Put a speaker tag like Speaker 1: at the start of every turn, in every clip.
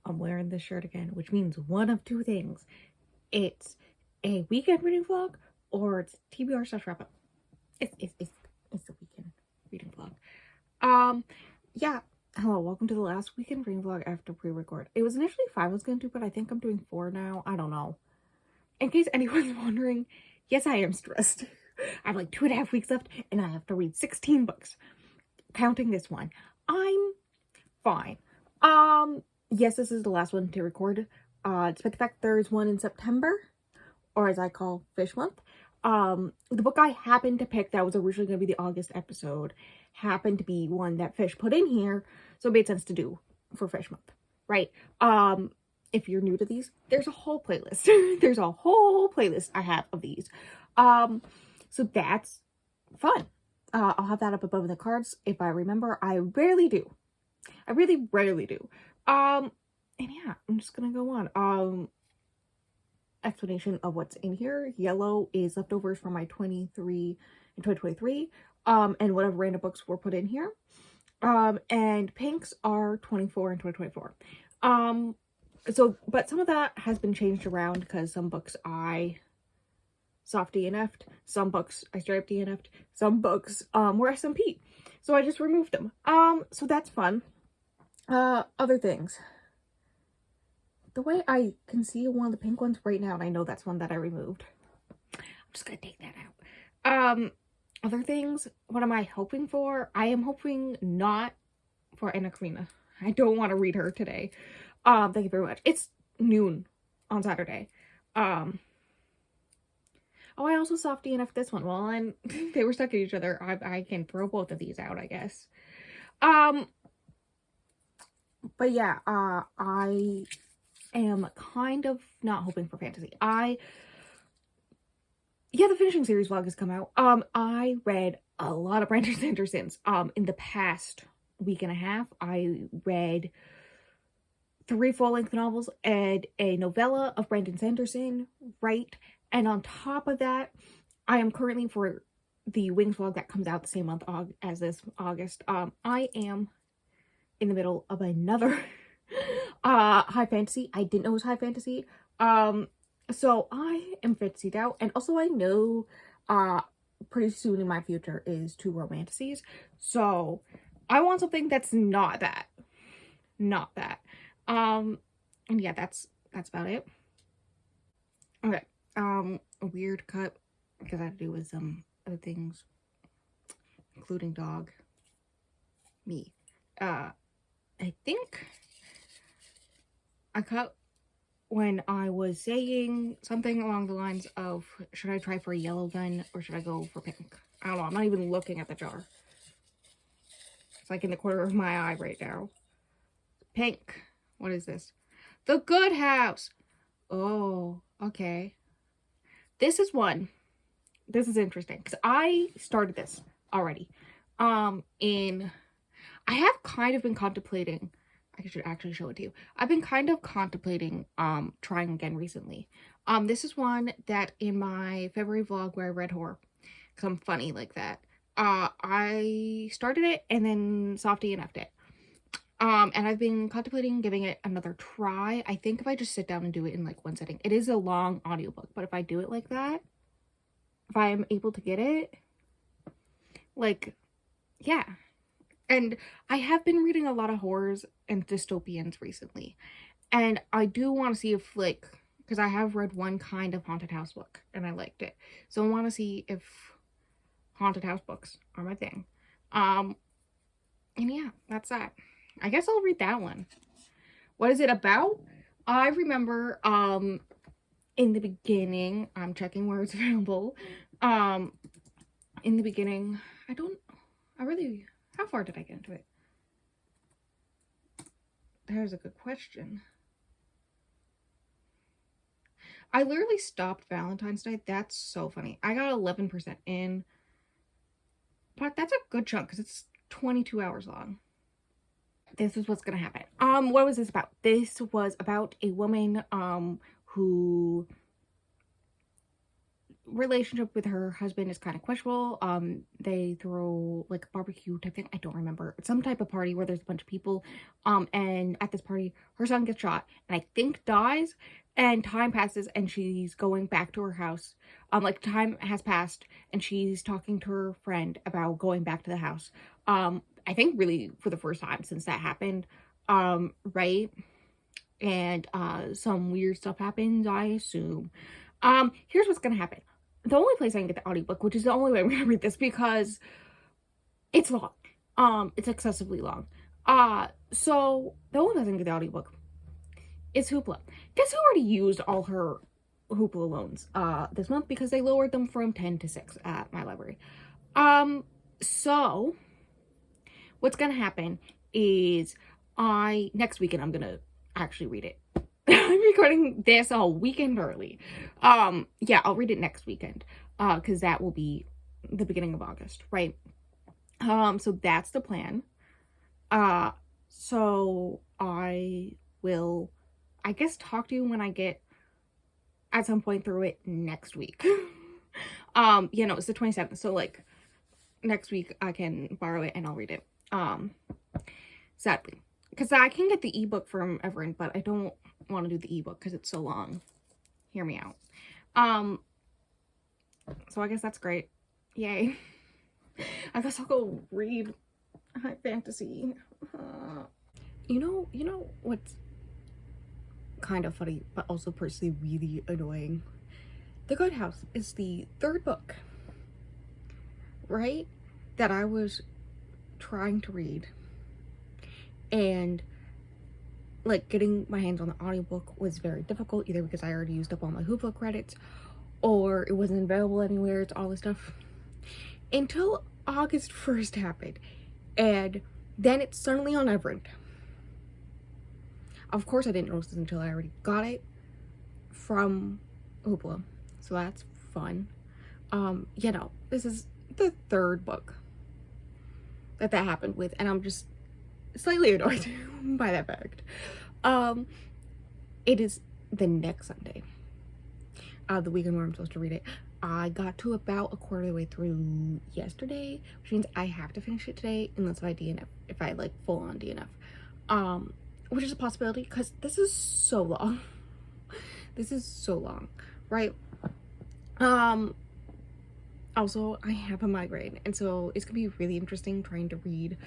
Speaker 1: I'm wearing this shirt again, which means one of two things. It's a weekend reading vlog or it's TBR slash wrap up. It's the weekend reading vlog. Yeah. Hello, welcome to the last weekend reading vlog after pre-record. It was initially 5 I was gonna do, but I think I'm doing 4 now. I don't know. In case anyone's wondering, yes, I am stressed. I have like 2.5 weeks left and I have to read 16 books. Counting this one. I'm fine. Yes, this is the last one to record. Despite the fact there is one in September, or as I call Fish Month. The book I happened to pick that was originally going to be the August episode happened to be one that Fish put in here, so it made sense to do for Fish Month, right? If you're new to these, there's a whole playlist. There's a whole playlist I have of these. So that's fun. I'll have that up above in the cards if I remember. I rarely do. I really rarely do. And yeah, I'm just gonna go on. Explanation of what's in here. Yellow is leftovers from my 23 and 2023. And whatever random books were put in here. And pinks are 24 and 2024. But some of that has been changed around because some books I soft DNF'd, some books I straight up DNF'd, some books were SMP. So I just removed them. So that's fun. Other things. The way I can see one of the pink ones right now, and I know that's one that I removed. I'm just gonna take that out. Other things, what am I hoping for? I am hoping not for Anna Karenina. I don't want to read her today. Thank you very much. It's noon on Saturday. Oh, I also soft DNF'd this one. Well, and they were stuck at each other. I can throw both of these out, I guess. But yeah, I am kind of not hoping for fantasy. The finishing series vlog has come out. I read a lot of Brandon Sanderson's. In the past week and a half, I read 3 full-length novels and a novella of Brandon Sanderson, right? And on top of that, I am currently, for the Wings vlog that comes out the same month as this August, I am in the middle of another high fantasy. I didn't know it was high fantasy. So I am fantasied out. And also I know pretty soon in my future is 2 romanticities. So I want something that's not that. Not that. And yeah, that's about it. Okay. A weird cut because I had to do with some other things, including dog. Me. I think I cut when I was saying something along the lines of, should I try for a yellow gun or should I go for pink? I don't know. I'm not even looking at the jar. It's like in the corner of my eye right now. Pink. What is this? The Good House. Oh, okay. This is one. This is interesting because I started this already. I have kind of been contemplating, I should actually show it to you. I've been kind of contemplating trying again recently. This is one that in my February vlog where I read horror, because I'm funny like that. I started it and then soft DNF'd it. And I've been contemplating giving it another try. I think if I just sit down and do it in like one sitting, it is a long audiobook, but if I do it like that, if I am able to get it, like, yeah. And I have been reading a lot of horrors and dystopians recently. And I do want to see if, like, because I have read one kind of haunted house book and I liked it. So I want to see if haunted house books are my thing. And yeah, that's that. I guess I'll read that one. What is it about? I remember, in the beginning, I'm checking where it's available. In the beginning, how far did I get into it? There's a good question. I literally stopped Valentine's Day. That's so funny. I got 11% in. But that's a good chunk because it's 22 hours long. This is what's gonna happen. What was this about? This was about a woman who relationship with her husband is kind of questionable. They throw like a barbecue type thing. I don't remember. It's some type of party where there's a bunch of people. And at this party, her son gets shot and I think dies. And time passes and she's going back to her house. Like time has passed and she's talking to her friend about going back to the house. I think really for the first time since that happened. Right? And some weird stuff happens, I assume. Here's what's gonna happen. The only place I can get the audiobook, which is the only way I'm gonna read this because it's long. It's excessively long. So the only place I can get the audiobook is Hoopla. Guess who already used all her Hoopla loans this month because they lowered them from 10 to 6 at my library. So what's gonna happen is next weekend I'm gonna actually read it. I'm recording this a weekend early. Yeah, I'll read it next weekend. Because that will be the beginning of August, right? So that's the plan. So I will, I guess, talk to you when I get at some point through it next week. It's the 27th, so like next week I can borrow it and I'll read it. Sadly, because I can get the ebook from Everend, but I don't want to do the ebook because it's so long. Hear me out. So I guess that's great. Yay. I guess I'll go read high fantasy. You know what's kind of funny, but also personally really annoying? The Good House is the third book, right, that I was trying to read. And like getting my hands on the audiobook was very difficult, either because I already used up all my Hoopla credits or it wasn't available anywhere. It's all this stuff until August 1st happened, and then it's suddenly on Everend. Of course I didn't notice this until I already got it from Hoopla, so that's fun. This is the third book that happened with, and I'm just slightly annoyed by that fact. It is the next Sunday, the weekend where I'm supposed to read it. I got to about a quarter of the way through yesterday, which means I have to finish it today unless I DNF, if I like full on DNF, which is a possibility because this is so long. This is so long, right? Also I have a migraine, and so it's gonna be really interesting trying to read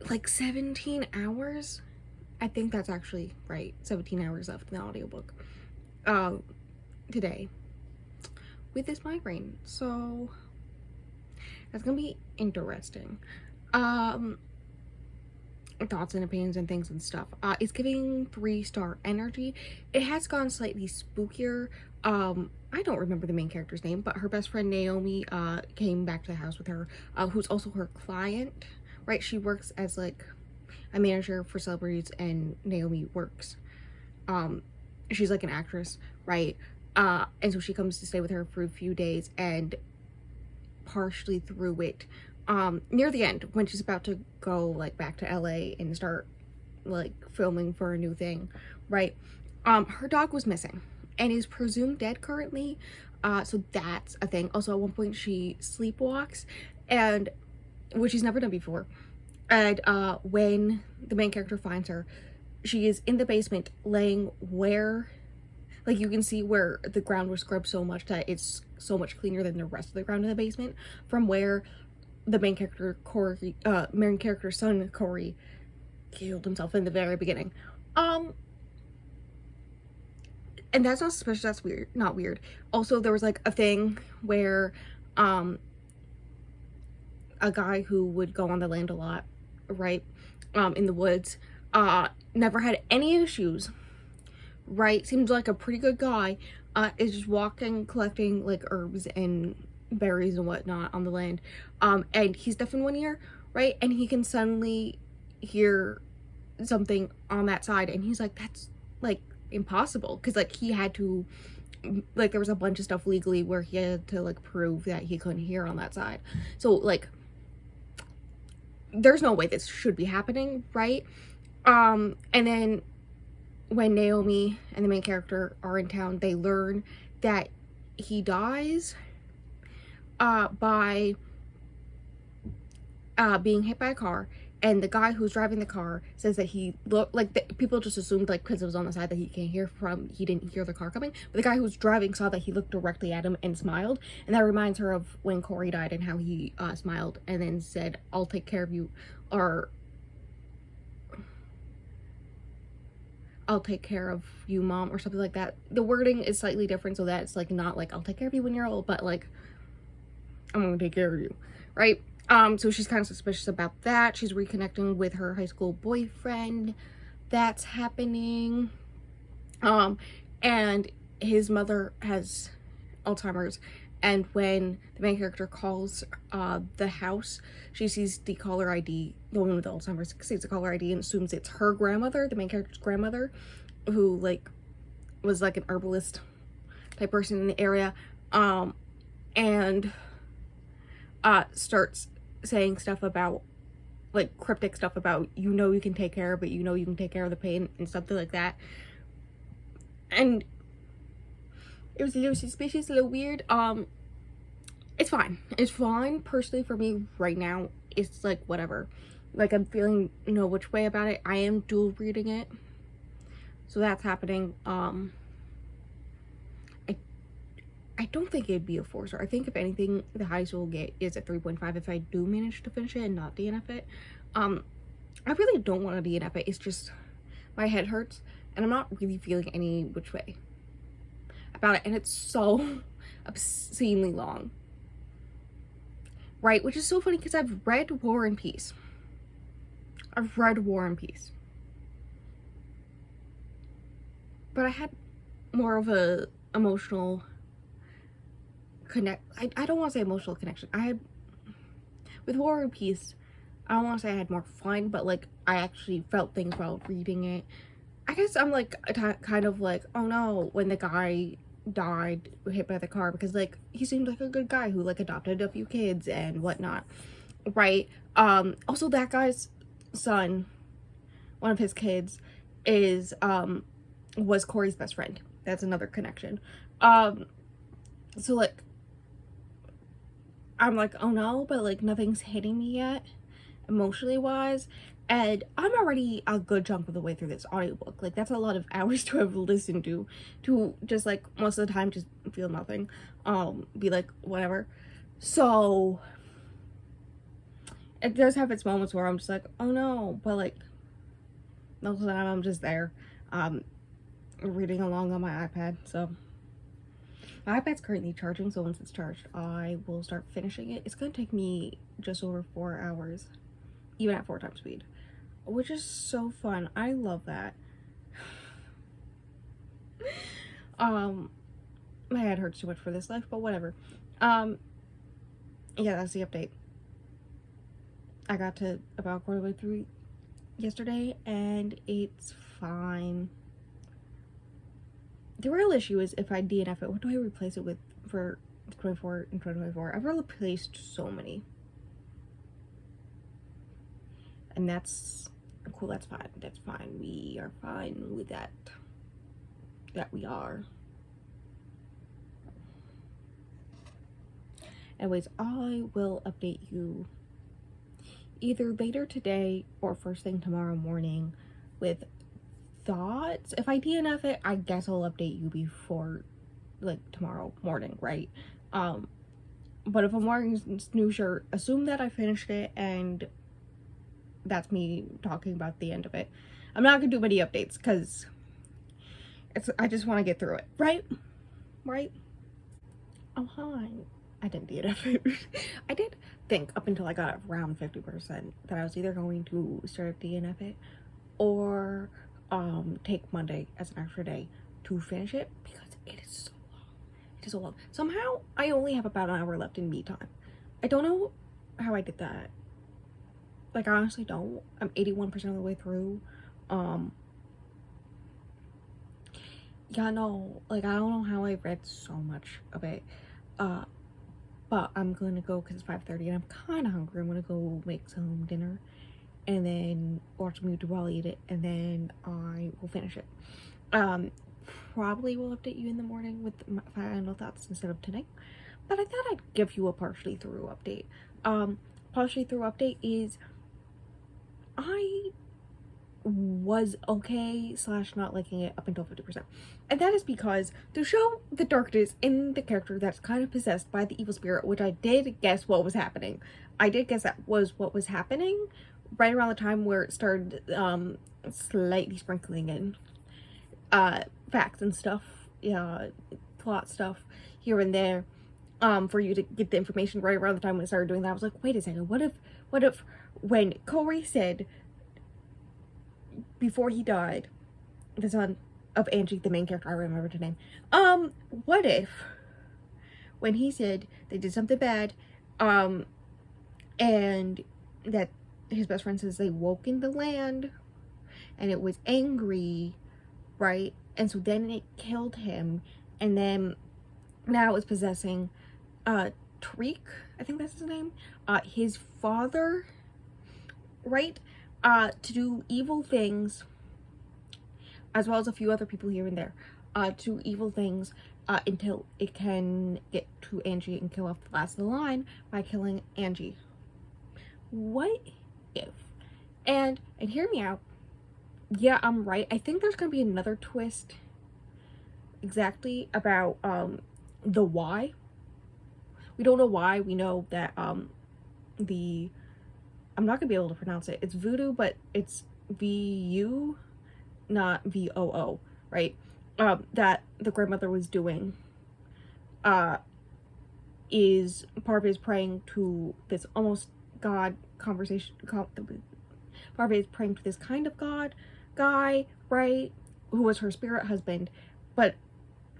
Speaker 1: like 17 hours. I think that's actually right. 17 hours left in the audiobook today with this migraine. So that's gonna be interesting. Thoughts and opinions and things and stuff. It's giving 3-star energy. It has gone slightly spookier. I don't remember the main character's name, but her best friend Naomi came back to the house with her, who's also her client, right? She works as like a manager for celebrities, and Naomi works, she's like an actress, right? And so she comes to stay with her for a few days, and partially through it, near the end when she's about to go like back to LA and start like filming for a new thing, right? Her dog was missing and is presumed dead currently, so that's a thing. Also at one point she sleepwalks, and which she's never done before, and when the main character finds her, she is in the basement laying where, like, you can see where the ground was scrubbed so much that it's so much cleaner than the rest of the ground in the basement, from where the main character main character's son Corey killed himself in the very beginning. And that's not suspicious. That's weird. Not weird. Also, there was like a thing where a guy who would go on the land a lot, right, in the woods, never had any issues, right? Seems like a pretty good guy, is just walking, collecting like herbs and berries and whatnot on the land, and he's deaf in one ear, right? And he can suddenly hear something on that side, and he's like, that's like impossible, because like he had to, like, there was a bunch of stuff legally where he had to like prove that he couldn't hear on that side. So like there's no way this should be happening, right? And then when Naomi and the main character are in town, they learn that he dies by being hit by a car, and the guy who's driving the car says that he looked like people just assumed, like, because it was on the side that he can't hear from, he didn't hear the car coming, but the guy who's driving saw that he looked directly at him and smiled, and that reminds her of when Corey died and how he smiled and then said, "I'll take care of you," or "I'll take care of you, mom," or something like that. The wording is slightly different, so that it's like not like "I'll take care of you when you're old," but like "I'm gonna take care of you," right? So she's kind of suspicious about that. She's reconnecting with her high school boyfriend. That's happening. And his mother has Alzheimer's, and when the main character calls the house, she sees the caller ID, the woman with Alzheimer's sees the caller ID and assumes it's her grandmother, the main character's grandmother, who like was like an herbalist type person in the area, and starts saying stuff about, like, cryptic stuff about, you know, you can take care of it, you know, you can take care of the pain and something like that. And it was a species, a little weird. It's fine personally for me right now. It's like whatever, like I'm feeling no which way about it. I am dual reading it, so that's happening. I don't think it'd be a 4-star. I think if anything, the highest we'll get is a 3.5 if I do manage to finish it and not DNF it. I really don't want to DNF it. It's just my head hurts and I'm not really feeling any which way about it, and it's so obscenely long, right? Which is so funny because I've read War and Peace. But I had more of a emotional I don't want to say emotional connection. I had with War and Peace, I don't want to say I had more fun, but like I actually felt things while reading it. I guess I'm like kind of like, oh no, when the guy died hit by the car, because like he seemed like a good guy who like adopted a few kids and whatnot, right? Also that guy's son, one of his kids, is was Corey's best friend. That's another connection. So like I'm like, oh no, but like nothing's hitting me yet, emotionally wise. And I'm already a good chunk of the way through this audiobook. Like that's a lot of hours to have listened to just like most of the time just feel nothing. Be like, whatever. So it does have its moments where I'm just like, oh no, but like most of the time I'm just there, reading along on my iPad. So my iPad's currently charging, so once it's charged, I will start finishing it. It's gonna take me just over 4 hours, even at 4 times speed, which is so fun. I love that. My head hurts too much for this life, but whatever. Yeah, that's the update. I got to about quarter way through yesterday, and it's fine. The real issue is if I DNF it, what do I replace it with for 24 and 2024? I've replaced so many. And that's cool, that's fine. That's fine. We are fine with that. That we are. Anyways, I will update you either later today or first thing tomorrow morning with thoughts. If I DNF it, I guess I'll update you before like tomorrow morning, right? But if I'm wearing this new shirt, assume that I finished it and that's me talking about the end of it. I'm not gonna do many updates because I just want to get through it, right? Oh hi, I didn't DNF it. I did think up until I got around 50% that I was either going to start DNF it or take Monday as an extra day to finish it, because it is so long. It is so long. Somehow I only have about an hour left in me time. I don't know how I did that. Like I honestly don't. I'm 81% of the way through. Yeah, no, like I don't know how I read so much of it. But I'm gonna go because it's 5:30 and I'm kind of hungry. I'm gonna go make some dinner and then watch some YouTube while I eat it, and then I will finish it. probably will update you in the morning with my final thoughts instead of tonight. But I thought I'd give you a partially through update. Partially through update is I was okay / not liking it up until 50%. And that is because to show the darkness in the character that's kind of possessed by the evil spirit, which I did guess what was happening. I did guess that was what was happening right around the time where it started slightly sprinkling in facts and stuff, plot stuff here and there, for you to get the information right around the time when it started doing that. I was like, wait a second, what if when Corey said before he died, the son of Angie, the main character, I remembered her name, what if when he said they did something bad, and that his best friend says they woke in the land and it was angry, right? And so then it killed him, and then now it's possessing Tariq, I think that's his name, his father, right? To do evil things, as well as a few other people here and there, to do evil things until it can get to Angie and kill off the last of the line by killing Angie. What if? And hear me out. Yeah, I'm right. I think there's gonna be another twist exactly about the why. We don't know why. We know that I'm not gonna be able to pronounce it. It's voodoo, but it's VU, not VOO, right? That the grandmother was doing is part of his praying to this almost God conversation. Part of it is praying to this kind of God guy, right? Who was her spirit husband, but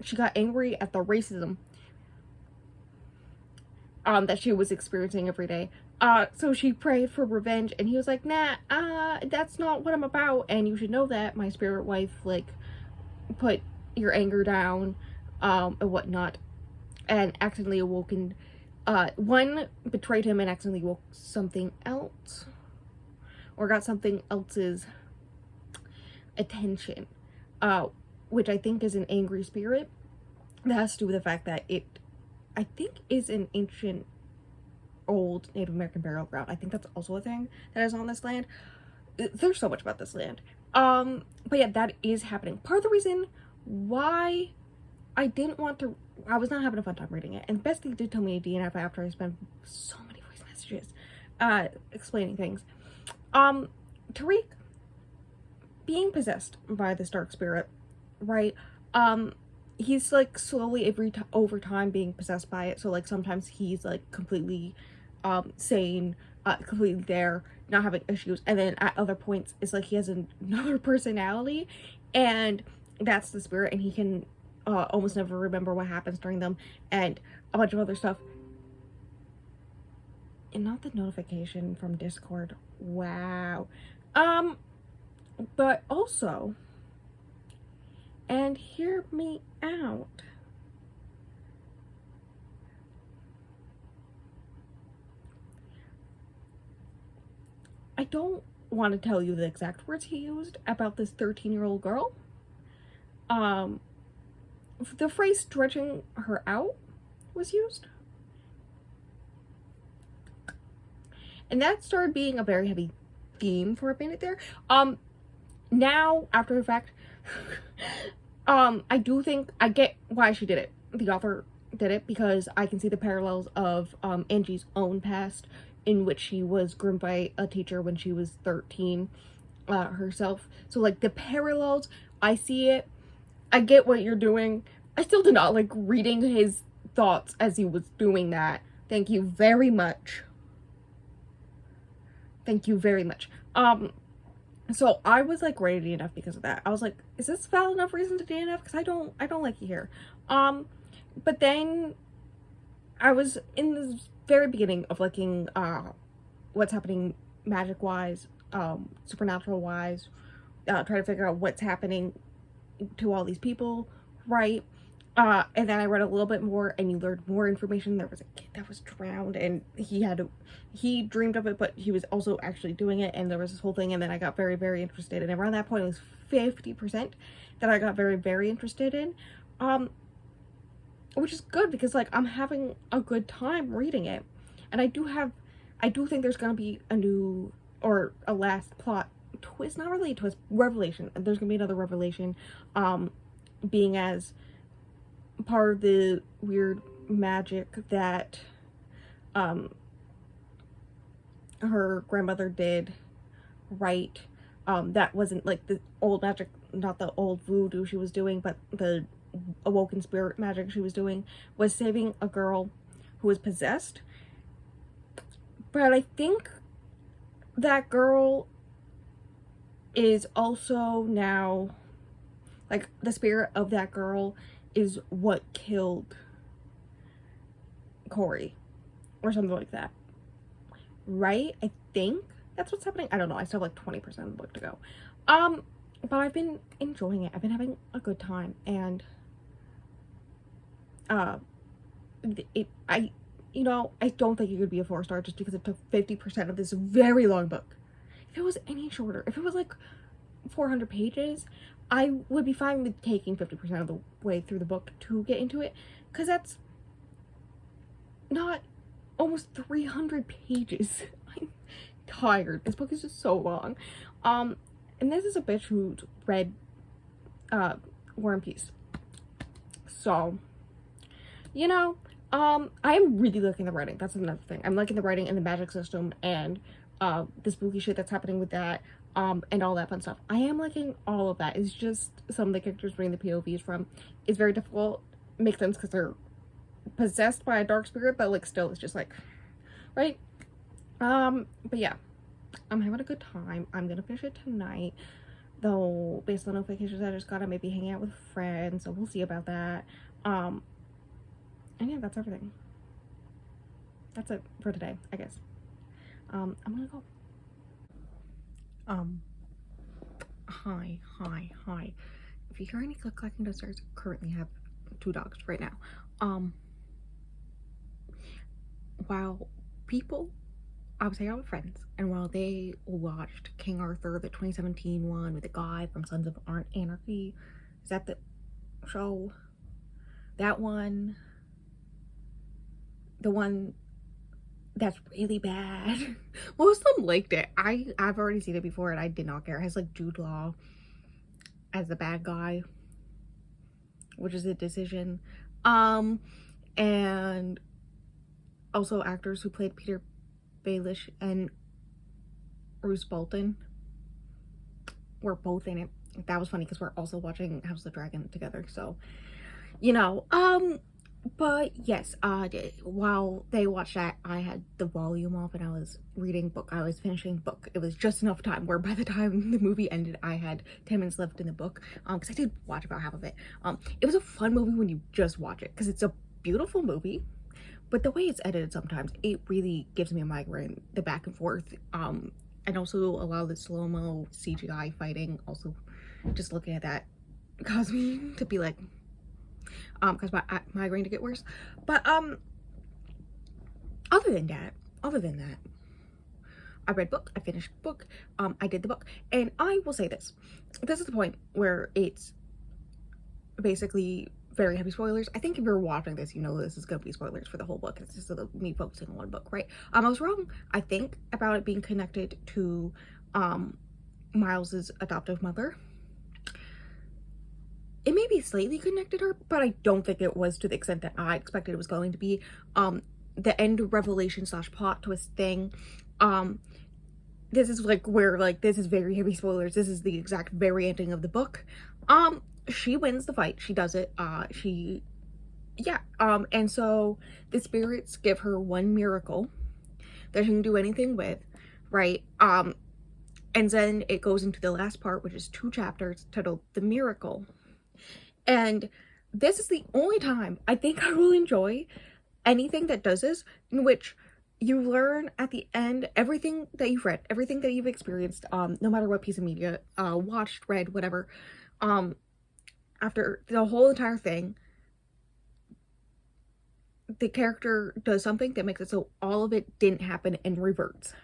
Speaker 1: she got angry at the racism that she was experiencing every day. So she prayed for revenge, and he was like, nah, that's not what I'm about, and you should know that, my spirit wife, like, put your anger down, and whatnot, and accidentally awoken, one betrayed him and accidentally woke something else, or got something else's attention, which I think is an angry spirit that has to do with the fact that it, I think, is an ancient old Native American burial ground. I think that's also a thing that is on this land. There's so much about this land. But yeah, that is happening. Part of the reason why I didn't want to, I was not having a fun time reading it. And Bestie did tell me a DNF after I spent so many voice messages explaining things. Tariq being possessed by this dark spirit, right? He's like slowly over time being possessed by it. So like sometimes he's like completely sane, completely there, not having issues, and then at other points it's like he has another personality, and that's the spirit, and he can almost never remember what happens during them, and a bunch of other stuff. And not the notification from Discord. Wow. But also, and hear me out, I don't want to tell you the exact words he used about this 13-year-old girl. The phrase stretching her out was used. And that started being a very heavy theme for a minute there. Now, after the fact, I do think I get why she did it. The author did it because I can see the parallels of Angie's own past, in which she was groomed by a teacher when she was 13 herself. So like the parallels, I see it. I get what you're doing. I still did not like reading his thoughts as he was doing that. Thank you very much. Thank you very much. So I was like ready to DNF because of that. I was like, is this valid enough reason to DNF? Because I don't like it here. But then I was in the very beginning of liking what's happening magic wise, supernatural wise, trying to figure out what's happening to all these people, right? And then I read a little bit more, and you learned more information. There was a kid that was drowned, and he dreamed of it, but he was also actually doing it, and there was this whole thing, and then I got very, very interested, and around that point, it was 50% that I got very, very interested in, which is good, because, like, I'm having a good time reading it, and I do think there's gonna be a new, or a last plot twist, not really a twist, revelation. There's gonna be another revelation, being as part of the weird magic that her grandmother did, right? That wasn't like the old magic, not the old voodoo she was doing, but the awoken spirit magic she was doing, was saving a girl who was possessed. But I think that girl is also now, like, the spirit of that girl is what killed Corey, or something like that, right? I think that's what's happening. I don't know. I still have like 20% of the book to go. But I've been enjoying it. I've been having a good time, and I don't think it could be a 4-star just because it took 50% of this very long book. If it was any shorter, if it was like 400 pages, I would be fine with taking 50% of the way through the book to get into it, because that's not almost 300 pages. I'm tired. This book is just so long. And this is a bitch who's read War and Peace. So, I'm really liking the writing. That's another thing. I'm liking the writing and the magic system and the spooky shit that's happening with that, and all that fun stuff. I am liking all of that. It's just some of the characters reading the POVs from is very difficult. Makes sense because they're possessed by a dark spirit, but like still it's just like, right? But yeah, I'm having a good time. I'm gonna finish it tonight, though based on notifications I just got, I may be hanging out with friends, so we'll see about that. And yeah, that's everything. That's it for today, I guess. I'm gonna go. Hi. If you hear any click-clacking downstairs, I currently have 2 dogs right now. While people, I was hanging out with friends, and while they watched King Arthur, the 2017 one with the guy from Sons of Anarchy, is that the show? That one, the one that's really bad. Most of them liked it. I've already seen it before and I did not care. It has like Jude Law as the bad guy, which is a decision. And also actors who played Peter Baelish and Roose Bolton were both in it. That was funny because we're also watching House of the Dragon together, so but yes, while they watched that, I had the volume off and I was reading book. I was finishing book. It was just enough time where by the time the movie ended, I had 10 minutes left in the book, because I did watch about half of it. It was a fun movie when you just watch it, because it's a beautiful movie, but the way it's edited sometimes, it really gives me a migraine, the back and forth, and also a lot of the slow-mo CGI fighting, also just looking at that caused me to be like, because my migraine to get worse. But other than that, I read book, I finished book, I did the book, and I will say this is the point where it's basically very heavy spoilers. I think if you're watching this, you know this is gonna be spoilers for the whole book. It's just me focusing on one book, right? I was wrong, I think, about it being connected to Miles's adoptive mother. It may be slightly connected her, but I don't think it was to the extent that I expected it was going to be. The end revelation / plot twist thing, this is like where, like, this is very heavy spoilers. This is the exact very ending of the book. She wins the fight. She does it. And so the spirits give her one miracle that she can do anything with, right? And then it goes into the last part, which is 2 chapters titled The Miracle. And this is the only time I think I will enjoy anything that does this, in which you learn at the end everything that you've read, everything that you've experienced, no matter what piece of media, watched, read, whatever, after the whole entire thing, the character does something that makes it so all of it didn't happen and reverts.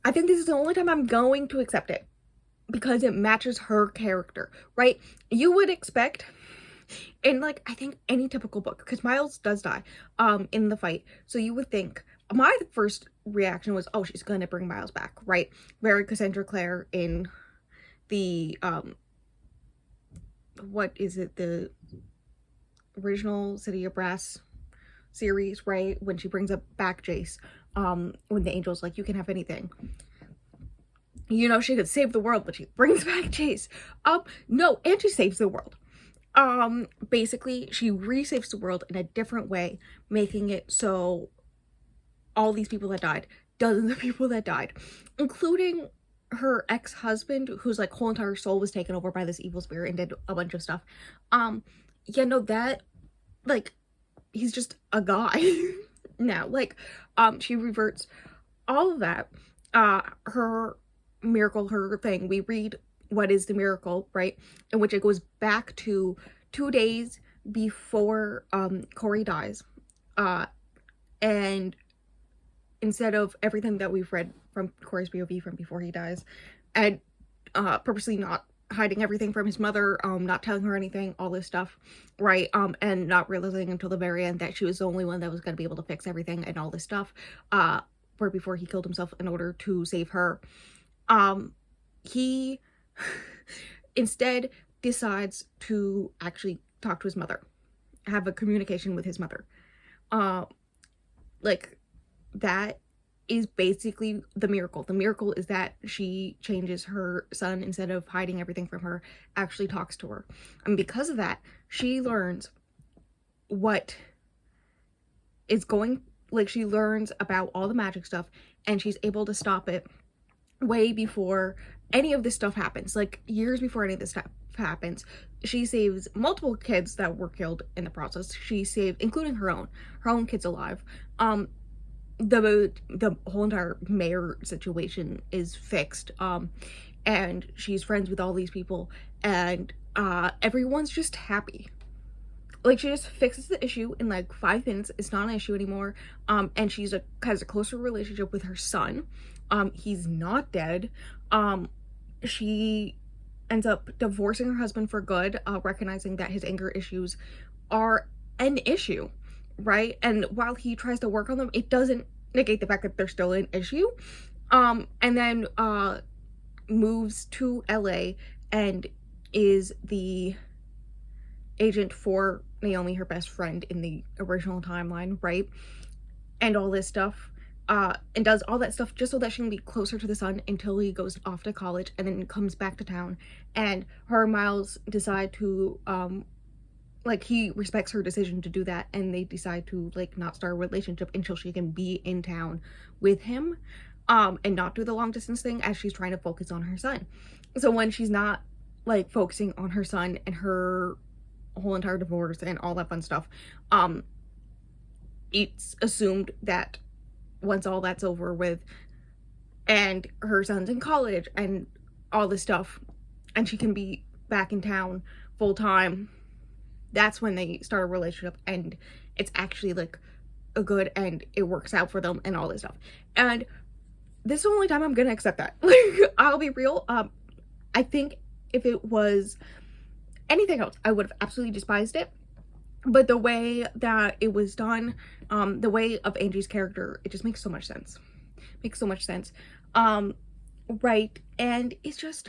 Speaker 1: I think this is the only time I'm going to accept it because it matches her character, right? You would expect in, like, I think any typical book, because Miles does die in the fight, so you would think, my first reaction was, oh, she's gonna bring Miles back, right? Very Cassandra Clare in the what is it, the original City of Brass series, right? When she brings up back Jace, when the angel's like, you can have anything, you know, she could save the world, but she brings back Jace. No, Angie saves the world. Basically she resaves the world in a different way, making it so all these people that died, dozens of people that died, including her ex-husband, whose like whole entire soul was taken over by this evil spirit and did a bunch of stuff. Yeah, no, that, like, he's just a guy now. Like, she reverts all of that. Her miracle, her thing, we read what is the miracle, right? In which it goes back to 2 days before Corey dies. And instead of everything that we've read from Corey's POV from before he dies, and purposely not hiding everything from his mother, not telling her anything, all this stuff, right? And not realizing until the very end that she was the only one that was going to be able to fix everything and all this stuff, where before he killed himself in order to save her. He instead decides to actually talk to his mother, have a communication with his mother. Like, that is basically the miracle. The miracle is that she changes her son, instead of hiding everything from her, actually talks to her. And because of that, she learns what is going, like, she learns about all the magic stuff, and she's able to stop it way before any of this stuff happens, like years before any of this stuff happens. She saves multiple kids that were killed in the process. She saved, including her own kids alive. The whole entire mayor situation is fixed, and she's friends with all these people, and everyone's just happy. Like, she just fixes the issue in like 5 minutes. It's not an issue anymore. And she's has a closer relationship with her son. He's not dead. She ends up divorcing her husband for good, recognizing that his anger issues are an issue, right? And while he tries to work on them, it doesn't negate the fact that they're still an issue. And then moves to LA and is the agent for Naomi, her best friend in the original timeline, right? And all this stuff, and does all that stuff just so that she can be closer to the son until he goes off to college and then comes back to town. And her and Miles decide to like, he respects her decision to do that, and they decide to like not start a relationship until she can be in town with him, and not do the long distance thing, as she's trying to focus on her son. So when she's not like focusing on her son and her whole entire divorce and all that fun stuff, it's assumed that once all that's over with and her son's in college and all this stuff, and she can be back in town full time, that's when they start a relationship, and it's actually like a good, and it works out for them and all this stuff. And this is the only time I'm gonna accept that. Like, I'll be real, I think if it was anything else, I would have absolutely despised it. But the way that it was done, the way of Angie's character, it just makes so much sense. Makes so much sense. Right, and it's just,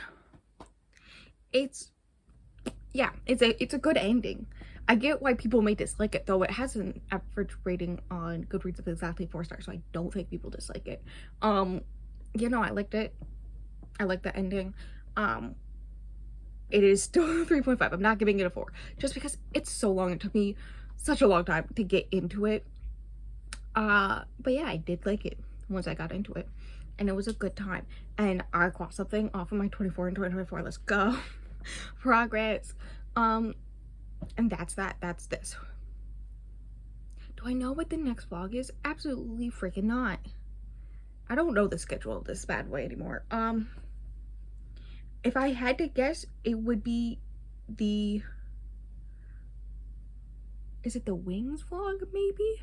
Speaker 1: yeah, it's a good ending. I get why people may dislike it, though it has an average rating on Goodreads of exactly 4 stars, so I don't think people dislike it. You know, I liked it. I like the ending. It is still a 3.5. I'm not giving it a 4, just because it's so long. It took me such a long time to get into it. But yeah, I did like it once I got into it, and it was a good time. And I crossed something off of my 24 and 2024. Let's go. Progress. And that's that. That's this. Do I know what the next vlog is? Absolutely freaking not. I don't know the schedule this bad way anymore. If I had to guess, it would be the is it the Wings vlog, maybe?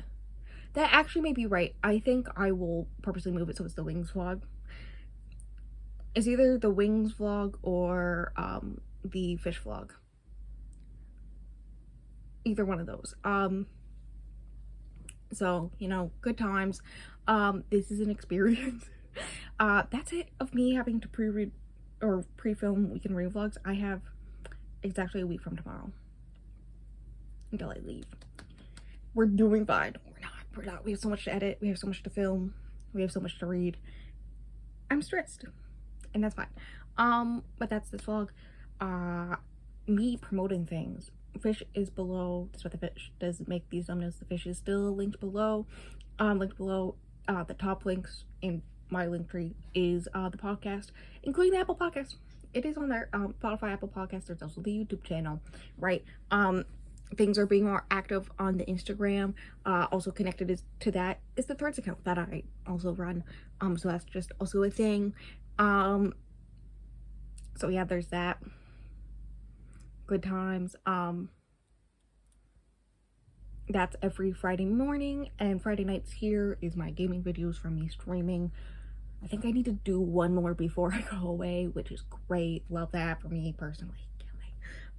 Speaker 1: That actually may be right. I think I will purposely move it so it's the Wings vlog. It's either the Wings vlog or the fish vlog. Either one of those. So, you know, good times. This is an experience. That's it of me having to pre-read or pre-film weekend read vlogs. I have exactly a week from tomorrow until I leave. We're doing fine. We're not. We have so much to edit. We have so much to film. We have so much to read. I'm stressed, and that's fine. But that's this vlog. Me promoting things. Fish is below. That's what the fish does make these thumbnails. The fish is still linked below. The top links in my link tree is the podcast, including the Apple Podcast. It is on there. Spotify, Apple Podcast. There's also the YouTube channel, right? Things are being more active on the Instagram. Also connected to that is the Threads account that I also run. So that's just also a thing. So yeah, there's that. Good times. That's every Friday morning, and Friday nights here is my gaming videos from me streaming. I think I need to do one more before I go away, which is great. Love that for me personally.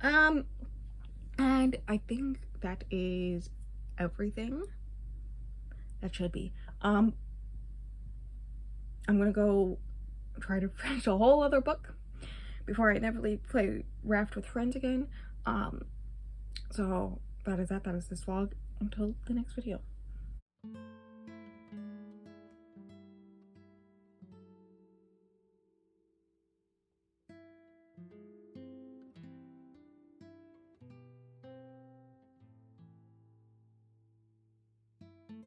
Speaker 1: And I think that is everything. That should be. I'm gonna go try to finish a whole other book before I inevitably play Raft with friends again. So that is that. That is this vlog. Until the next video.